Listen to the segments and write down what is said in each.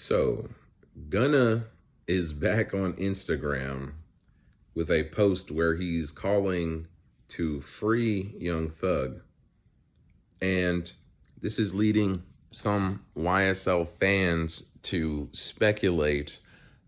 So, Gunna is back on Instagram with a post where he's calling to free Young Thug. And this is leading some YSL fans to speculate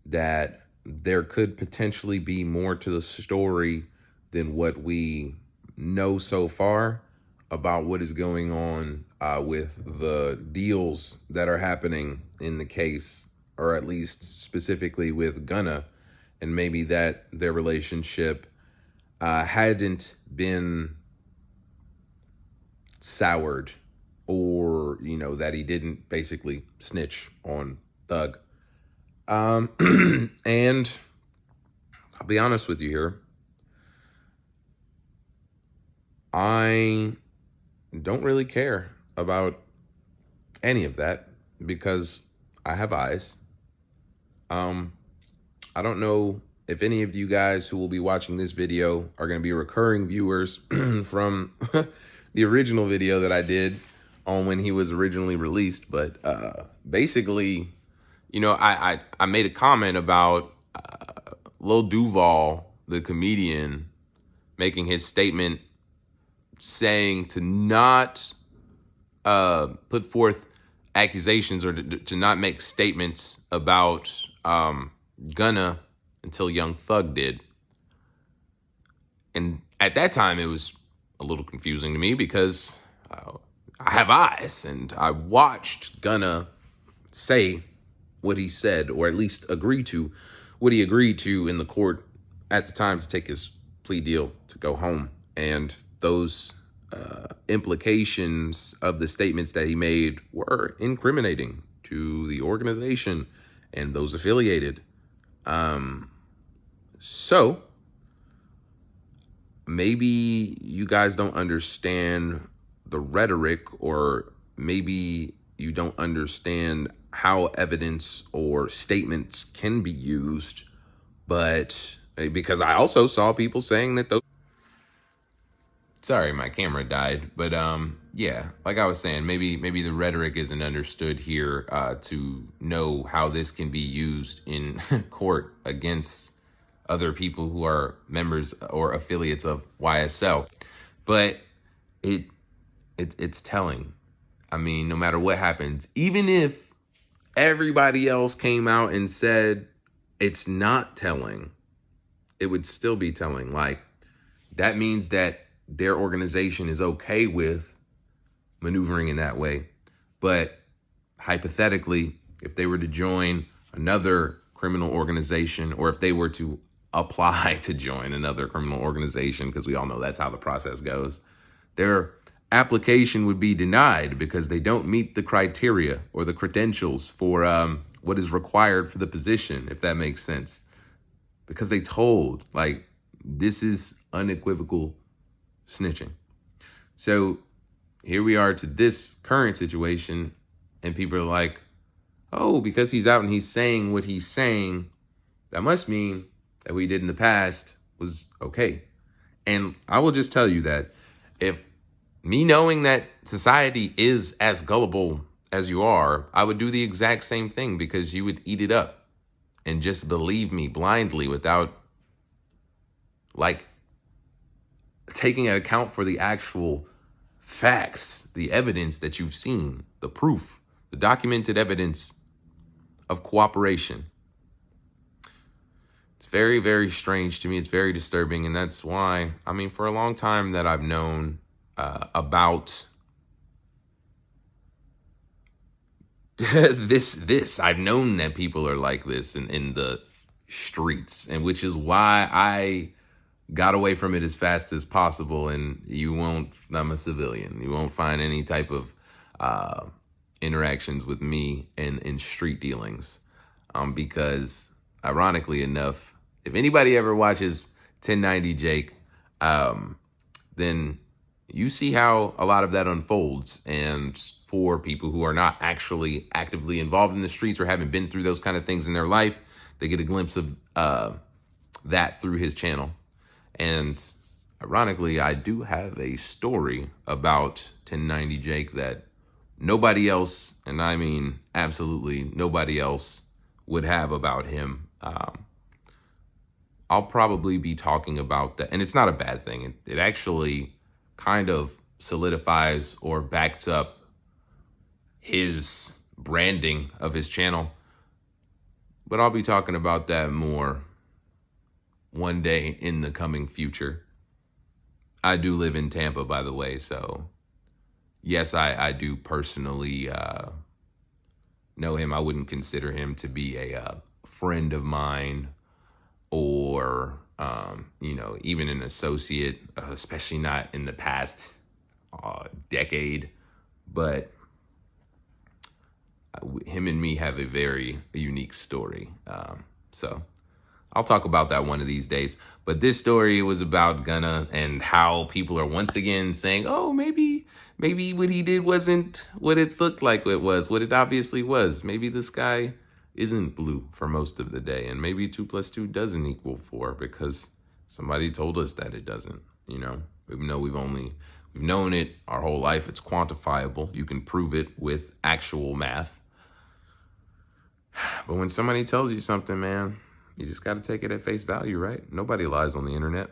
that there could potentially be more to the story than what we know so far about what is going on with the deals that are happening in the case, or at least specifically with Gunna, and maybe that their relationship hadn't been soured, or that he didn't basically snitch on Thug. And I'll be honest with you here, I don't really care about any of that because I have eyes. I don't know if any of you guys who will be watching this video are going to be recurring viewers from the original video that I did on when he was originally released. But basically, I made a comment about Lil Duval, the comedian, making his statement saying to not put forth accusations or to not make statements about Gunna until Young Thug did. And at that time, it was a little confusing to me because I have eyes and I watched Gunna say what he said, or at least agree to what he agreed to in the court at the time to take his plea deal to go home. And those implications of the statements that he made were incriminating to the organization and those affiliated. So maybe you guys don't understand the rhetoric, or maybe you don't understand how evidence or statements can be used, but because I also saw people saying that those... Sorry, my camera died. But yeah, like I was saying, maybe the rhetoric isn't understood here to know how this can be used in court against other people who are members or affiliates of YSL. But it's telling. I mean, no matter what happens, even if everybody else came out and said it's not telling, it would still be telling. Like, that means that their organization is okay with maneuvering in that way. But hypothetically, if they were to join another criminal organization, or if they were to apply to join another criminal organization, because we all know that's how the process goes, their application would be denied because they don't meet the criteria or the credentials for what is required for the position, if that makes sense. Because they told, like, this is unequivocal snitching. So here we are to this current situation, and people are like, oh, because he's out and he's saying what he's saying, that must mean that what he did in the past was okay. And I will just tell you that if me knowing that society is as gullible as you are, I would do the exact same thing, because you would eat it up and just believe me blindly without like taking into account for the actual facts, the evidence that you've seen, the proof, the documented evidence of cooperation. It's very, very strange to me. It's very disturbing. And that's why, I mean, for a long time that I've known about this, I've known that people are like this in the streets, and which is why I got away from it as fast as possible. And I'm a civilian. You won't find any type of interactions with me in street dealings. Because ironically enough, if anybody ever watches 1090 Jake, then you see how a lot of that unfolds. And for people who are not actually actively involved in the streets or haven't been through those kind of things in their life, they get a glimpse of that through his channel. And ironically, I do have a story about 1090 Jake that nobody else, and I mean absolutely nobody else, would have about him. I'll probably be talking about that, and it's not a bad thing. It actually kind of solidifies or backs up his branding of his channel. But I'll be talking about that more one day in the coming future. I do live in Tampa, by the way, so yes, I do personally know him. I wouldn't consider him to be a friend of mine or, even an associate, especially not in the past decade. But him and me have a very unique story. So I'll talk about that one of these days. But this story was about Gunna and how people are once again saying, oh, maybe what he did wasn't what it looked like it was, what it obviously was. Maybe the sky isn't blue for most of the day. And maybe 2 + 2 doesn't equal 4 because somebody told us that it doesn't, even though we've known it our whole life. It's quantifiable. You can prove it with actual math. But when somebody tells you something, man, you just got to take it at face value, right? Nobody lies on the internet.